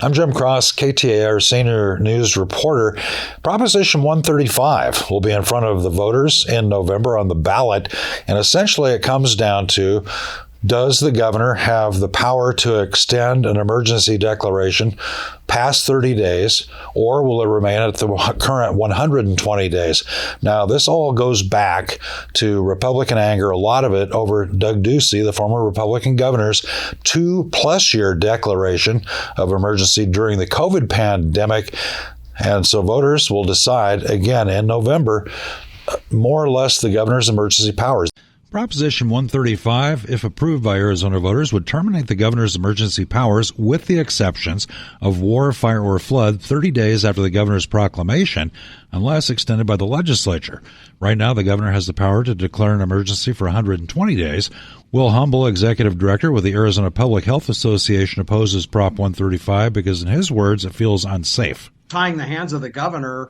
I'm Jim Cross, KTAR senior news reporter. Proposition 135 will be in front of the voters in November on the ballot, and essentially it comes down to, does the governor have the power to extend an emergency declaration past 30 days, or will it remain at the current 120 days? Now, this all goes back to Republican anger, a lot of it over Doug Ducey, the former Republican governor's 2+ year declaration of emergency during the COVID pandemic. And so voters will decide again in November, more or less the governor's emergency powers. Proposition 135, if approved by Arizona voters, would terminate the governor's emergency powers with the exceptions of war, fire, or flood 30 days after the governor's proclamation, unless extended by the legislature. Right now, the governor has the power to declare an emergency for 120 days. Will Humble, executive director with the Arizona Public Health Association, opposes Prop 135 because, in his words, it feels unsafe. Tying the hands of the governor,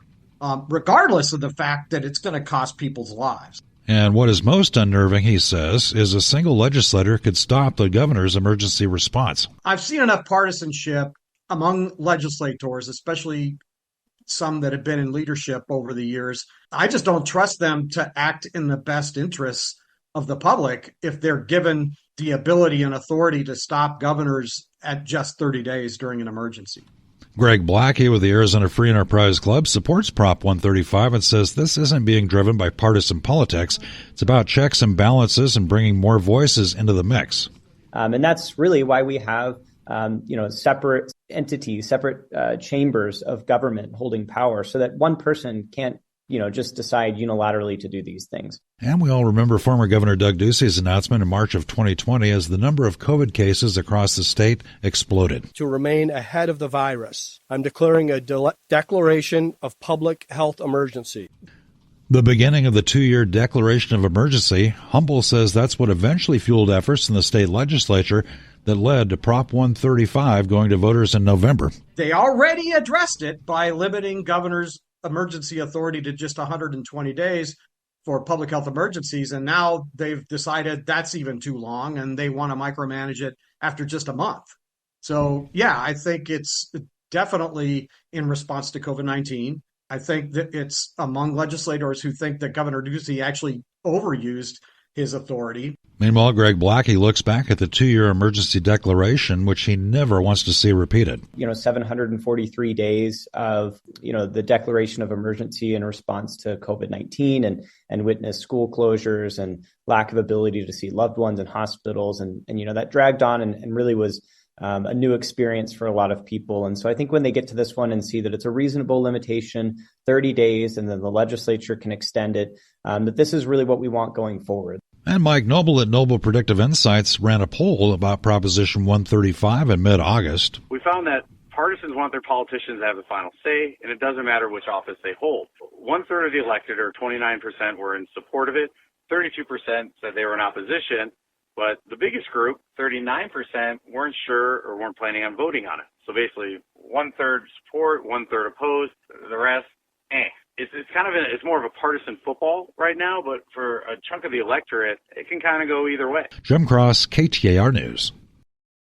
regardless of the fact that it's going to cost people's lives. And what is most unnerving, he says, is a single legislator could stop the governor's emergency response. I've seen enough partisanship among legislators, especially some that have been in leadership over the years. I just don't trust them to act in the best interests of the public if they're given the ability and authority to stop governors at just 30 days during an emergency. Greg Blackie with the Arizona Free Enterprise Club supports Prop 135 and says this isn't being driven by partisan politics. It's about checks and balances and bringing more voices into the mix. And that's really why we have, separate entities, separate chambers of government holding power so that one person can't, just decide unilaterally to do these things. And we all remember former Governor Doug Ducey's announcement in March of 2020 as the number of COVID cases across the state exploded. To remain ahead of the virus, I'm declaring a declaration of public health emergency. The beginning of the 2-year declaration of emergency, Humble says that's what eventually fueled efforts in the state legislature that led to Prop 135 going to voters in November. They already addressed it by limiting governors' emergency authority to just 120 days for public health emergencies. And now they've decided that's even too long and they want to micromanage it after just a month. So, yeah, I think it's definitely in response to COVID-19. I think that it's among legislators who think that Governor Ducey actually overused his authority. Meanwhile, Greg Blackie looks back at the 2-year emergency declaration, which he never wants to see repeated. 743 days of, the declaration of emergency in response to COVID-19 and witnessed school closures and lack of ability to see loved ones in hospitals. And that dragged on and really was a new experience for a lot of people. And so I think when they get to this one and see that it's a reasonable limitation, 30 days, and then the legislature can extend it, that this is really what we want going forward. And Mike Noble at Noble Predictive Insights ran a poll about Proposition 135 in mid-August. We found that partisans want their politicians to have the final say, and it doesn't matter which office they hold. 1/3 of the elected, or 29%, were in support of it. 32% said they were in opposition. But the biggest group, 39%, weren't sure or weren't planning on voting on it. So basically, 1/3 support, 1/3 opposed, the rest, It's more of a partisan football right now, but for a chunk of the electorate, it can kind of go either way. Jim Cross, KTAR News.